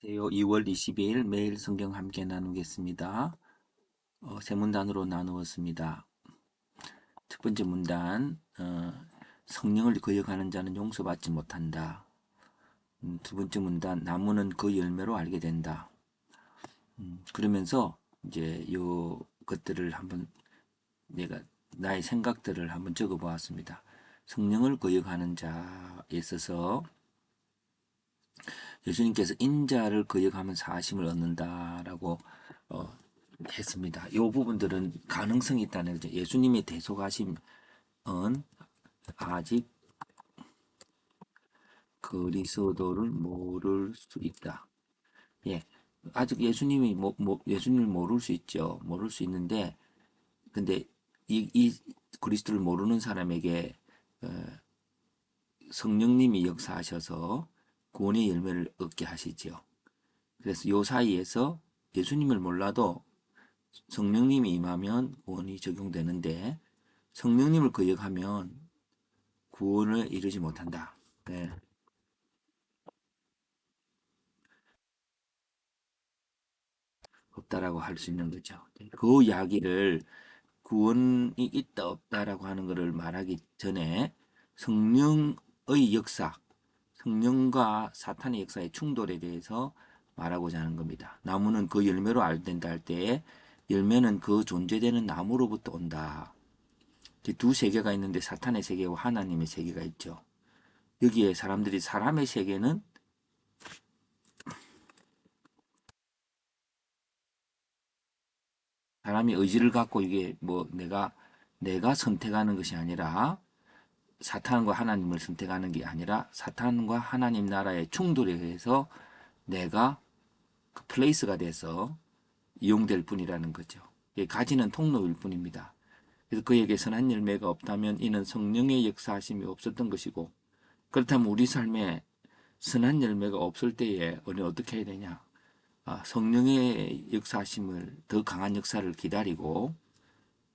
안녕하세요. 2월 22일 매일 성경 함께 나누겠습니다. 세 문단으로 나누었습니다. 첫 번째 문단, 성령을 거역하는 자는 용서받지 못한다. 두 번째 문단, 나무는 그 열매로 알게 된다. 그러면서 이제 요 것들을 한번 내가 나의 생각들을 한번 적어 보았습니다. 성령을 거역하는 자에 있어서 예수님께서 인자를 거역하면 사심을 얻는다라고 했습니다. 이 부분들은 가능성이 있다는 거죠. 예수님의 대속하심은 아직 그리스도를 모를 수 있다. 예, 아직 예수님이 예수님을 모를 수 있죠. 모를 수 있는데, 근데 이 그리스도를 모르는 사람에게 성령님이 역사하셔서 구원의 열매를 얻게 하시죠. 그래서 요 사이에서 예수님을 몰라도 성령님이 임하면 구원이 적용되는데 성령님을 거역하면 구원을 이루지 못한다. 네, 없다라고 할 수 있는 거죠. 그 이야기를 구원이 있다 없다라고 하는 것을 말하기 전에 성령의 역사, 성령과 사탄의 역사의 충돌에 대해서 말하고자 하는 겁니다. 나무는 그 열매로 알된다 할 때에 열매는 그 존재되는 나무로부터 온다. 두 세계가 있는데 사탄의 세계와 하나님의 세계가 있죠. 여기에 사람들이 사람의 세계는 사람이 의지를 갖고 이게 뭐 내가 선택하는 것이 아니라 사탄과 하나님을 선택하는 게 아니라 사탄과 하나님 나라의 충돌에 의해서 내가 그 플레이스가 돼서 이용될 뿐이라는 거죠. 가지는 통로일 뿐입니다. 그래서 그에게 선한 열매가 없다면 이는 성령의 역사하심이 없었던 것이고 그렇다면 우리 삶에 선한 열매가 없을 때에 우리는 어떻게 해야 되냐? 성령의 역사하심을 더 강한 역사를 기다리고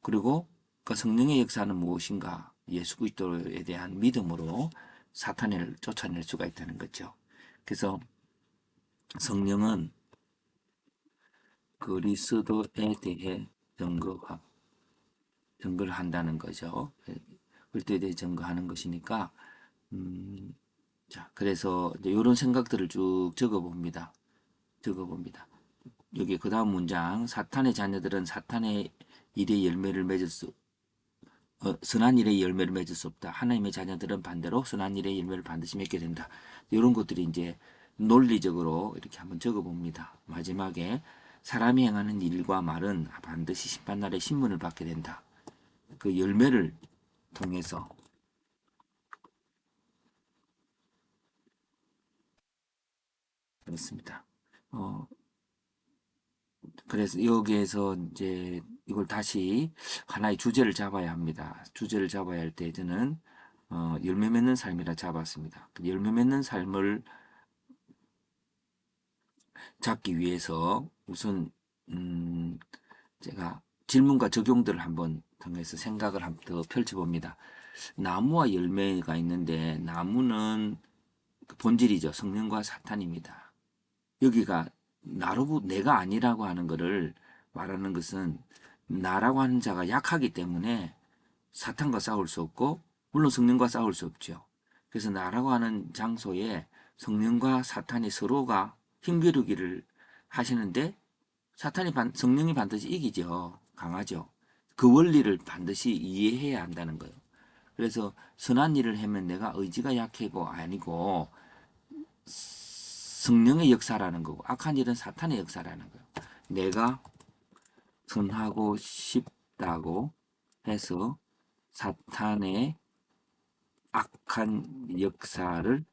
그리고 그 성령의 역사는 무엇인가? 예수 그리스도에 대한 믿음으로 사탄을 쫓아낼 수가 있다는 거죠. 그래서 성령은 그리스도에 대해 증거를 한다는 거죠. 그리스도에 대해 증거하는 것이니까 자, 그래서 이런 생각들을 쭉 적어봅니다. 여기 그 다음 문장, 사탄의 자녀들은 사탄의 일의 열매를 맺을 수, 선한 일의 열매를 맺을 수 없다. 하나님의 자녀들은 반대로 선한 일의 열매를 반드시 맺게 된다. 이런 것들이 이제 논리적으로 이렇게 한번 적어봅니다. 마지막에 사람이 행하는 일과 말은 반드시 심판날에 신문을 받게 된다. 그 열매를 통해서 그렇습니다. 어, 그래서 여기에서 이제 이걸 다시 하나의 주제를 잡아야 합니다. 주제를 잡아야 할 때 저는 열매 맺는 삶이라 잡았습니다. 그 열매 맺는 삶을 잡기 위해서 우선 제가 질문과 적용들을 한번 통해서 생각을 한번 더 펼쳐봅니다. 나무와 열매가 있는데 나무는 그 본질이죠. 성령과 사탄입니다. 여기가 내가 아니라고 하는 것을 말하는 것은 나라고 하는 자가 약하기 때문에 사탄과 싸울 수 없고 물론 성령과 싸울 수 없죠. 그래서 나라고 하는 장소에 성령과 사탄이 서로가 힘겨루기를 하시는데 성령이 반드시 이기죠. 강하죠. 그 원리를 반드시 이해해야 한다는 거예요. 그래서 선한 일을 하면 내가 의지가 약하고 아니고 성령의 역사라는 거고 악한 일은 사탄의 역사라는 거예요. 내가 선하고 싶다고 해서 사탄의 악한 역사를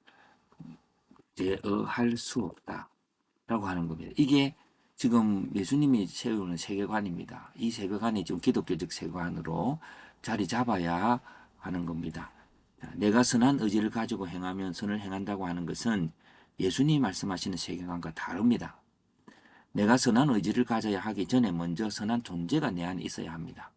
제어할 수 없다라고 하는 겁니다. 이게 지금 예수님이 세우는 세계관입니다. 이 세계관이 지금 기독교적 세계관으로 자리 잡아야 하는 겁니다. 내가 선한 의지를 가지고 행하면 선을 행한다고 하는 것은 예수님이 말씀하시는 세계관과 다릅니다. 내가 선한 의지를 가져야 하기 전에 먼저 선한 존재가 내 안에 있어야 합니다.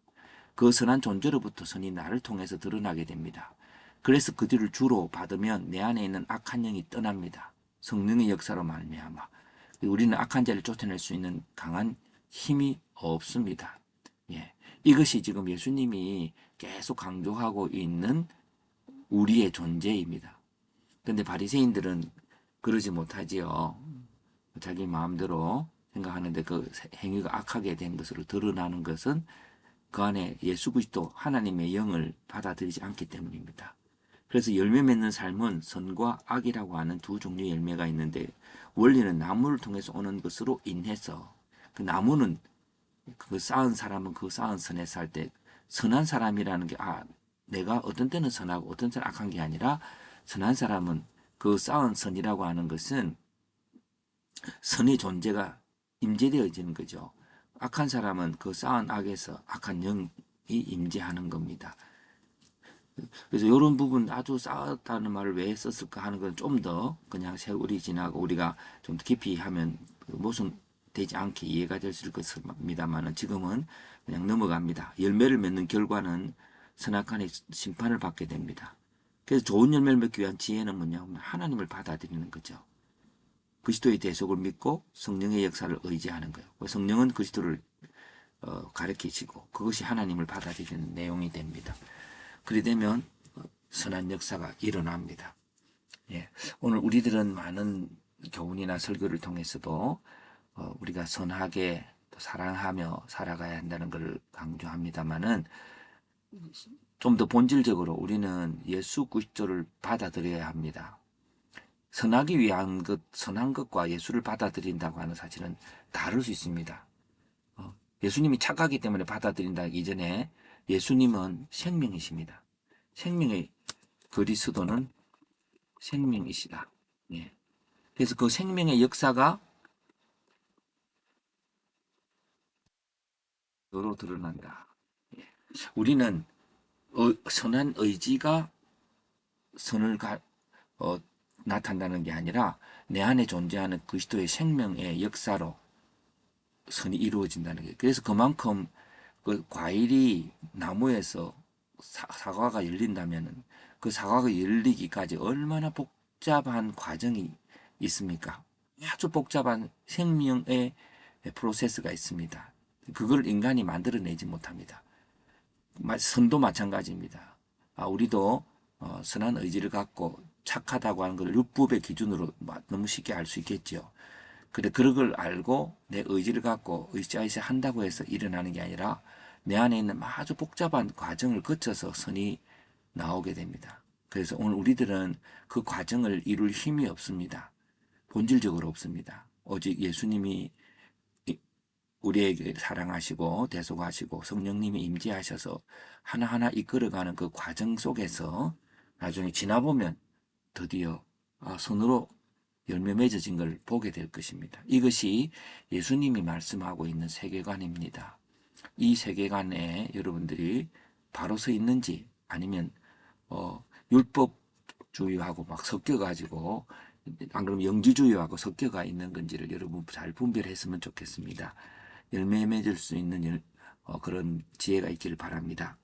그 선한 존재로부터 선이 나를 통해서 드러나게 됩니다. 그래서 그 뒤를 주로 받으면 내 안에 있는 악한 영이 떠납니다. 성령의 역사로 말미암아. 우리는 악한 자를 쫓아낼 수 있는 강한 힘이 없습니다. 예. 이것이 지금 예수님이 계속 강조하고 있는 우리의 존재입니다. 그런데 바리새인들은 그러지 못하지요. 자기 마음대로 생각하는데 그 행위가 악하게 된 것으로 드러나는 것은 그 안에 예수 그리스도 하나님의 영을 받아들이지 않기 때문입니다. 그래서 열매 맺는 삶은 선과 악이라고 하는 두 종류의 열매가 있는데 원리는 나무를 통해서 오는 것으로 인해서 그 나무는 그 쌓은 사람은 그 쌓은 선에 살 때 선한 사람이라는 게 내가 어떤 때는 선하고 어떤 때는 악한 게 아니라 선한 사람은 그 쌓은 선이라고 하는 것은 선의 존재가 임재되어지는 거죠. 악한 사람은 그 쌓은 악에서 악한 영이 임재하는 겁니다. 그래서 이런 부분 아주 쌓았다는 말을 왜 썼을까 하는 건 좀 더 그냥 세월이 지나고 우리가 좀 더 깊이 하면 모순되지 않게 이해가 될 수 있을 것입니다만 지금은 그냥 넘어갑니다. 열매를 맺는 결과는 선악간의 심판을 받게 됩니다. 그래서 좋은 열매를 맺기 위한 지혜는 뭐냐면 하나님을 받아들이는 거죠. 그리스도의 대속을 믿고 성령의 역사를 의지하는 거예요. 성령은 그리스도를 가르치시고 그것이 하나님을 받아들이는 내용이 됩니다. 그리 되면 선한 역사가 일어납니다. 예. 오늘 우리들은 많은 교훈이나 설교를 통해서도 우리가 선하게 사랑하며 살아가야 한다는 것을 강조합니다만은 좀 더 본질적으로 우리는 예수 그리스도를 받아들여야 합니다. 선하기 위한 것, 선한 것과 예수를 받아들인다고 하는 사실은 다를 수 있습니다. 예수님이 착하기 때문에 받아들인다 이전에 예수님은 생명이십니다. 생명의 그리스도는 생명이시다. 예. 그래서 그 생명의 역사가 너로 드러난다. 예. 우리는 선한 의지가 선을 어, 나타난다는 게 아니라 내 안에 존재하는 그리스도의 생명의 역사로 선이 이루어진다는 거예요. 그래서 그만큼 그 과일이 나무에서 사과가 열린다면 그 사과가 열리기까지 얼마나 복잡한 과정이 있습니까? 아주 복잡한 생명의 프로세스가 있습니다. 그걸 인간이 만들어내지 못합니다. 선도 마찬가지입니다. 우리도 선한 의지를 갖고 착하다고 하는 걸 율법의 기준으로 너무 쉽게 알 수 있겠죠. 그래, 그런 걸 알고 내 의지를 갖고 의지하여서 한다고 해서 일어나는 게 아니라 내 안에 있는 아주 복잡한 과정을 거쳐서 선이 나오게 됩니다. 그래서 오늘 우리들은 그 과정을 이룰 힘이 없습니다. 본질적으로 없습니다. 오직 예수님이 우리에게 사랑하시고 대속하시고 성령님이 임재하셔서 하나하나 이끌어가는 그 과정 속에서 나중에 지나보면 드디어 손으로 열매 맺어진 걸 보게 될 것입니다. 이것이 예수님이 말씀하고 있는 세계관입니다. 이 세계관에 여러분들이 바로 서 있는지 아니면 율법주의하고 막 섞여가지고 안 그러면 영지주의하고 섞여가 있는 건지를 여러분 잘 분별했으면 좋겠습니다. 열매 맺을 수 있는 그런 지혜가 있기를 바랍니다.